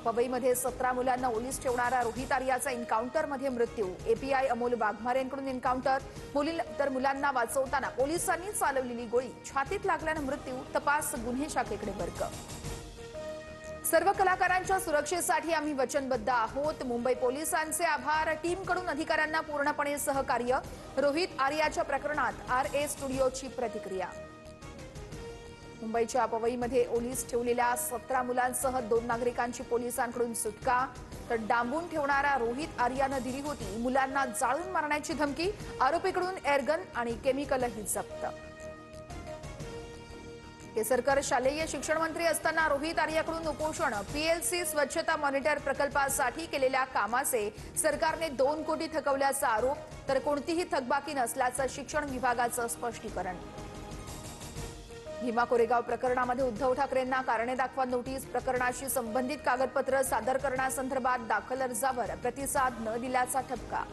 पवईमध्ये 17 मुलांना ओलीस ठेवणारा रोहित आर्याचा एन्काउंटरमध्ये मृत्यू। एपीआय अमोल वाघमारेंकडून एन्काउंटर मुलांना वाचवताना पोलिसांनी चालवलेली गोळी छातीत लागल्याने मृत्यू। तपास गुन्हे शाखेकडे वर्ग। सर्व कलाकारांच्या सुरक्षेसाठी आम्ही वचनबद्ध आहोत। मुंबई पोलिसांचे आभार। टीमकडून अधिकाऱ्यांना पूर्णपणे सहकार्य। रोहित आर्याच्या प्रकरणात आरए स्टुडिओची प्रतिक्रिया। मुंबईच्या पवईमध्ये ओलीस ठेवलेल्या 17 मुलांसह 2 नागरिकांची पोलिसांकडून सुटका। तर डांबून ठेवणारा रोहित आर्यानं दिली होती मुलांना जाळून मारण्याची धमकी। आरोपीकडून एअरगन आणि केमिकलही जप्त। केसरकर शालेय शिक्षण मंत्री असताना रोहित आर्याकडून उपोषण। पीएलसी स्वच्छता मॉनिटर प्रकल्पासाठी केलेल्या कामाचे सरकारने 2 कोटी थकवल्याचा आरोप। तर कोणतीही थकबाकी नसल्याचं शिक्षण विभागाचं स्पष्टीकरण। भीमा कोरेगाव प्रकरणामध्ये उद्धव ठाकरेंना कारणे दाखवा नोटीस। प्रकरणाशी संबंधित कागदपत्र सादर करण्यासंदर्भात दाखल अर्जावर प्रतिसाद न दिल्याचा ठपका।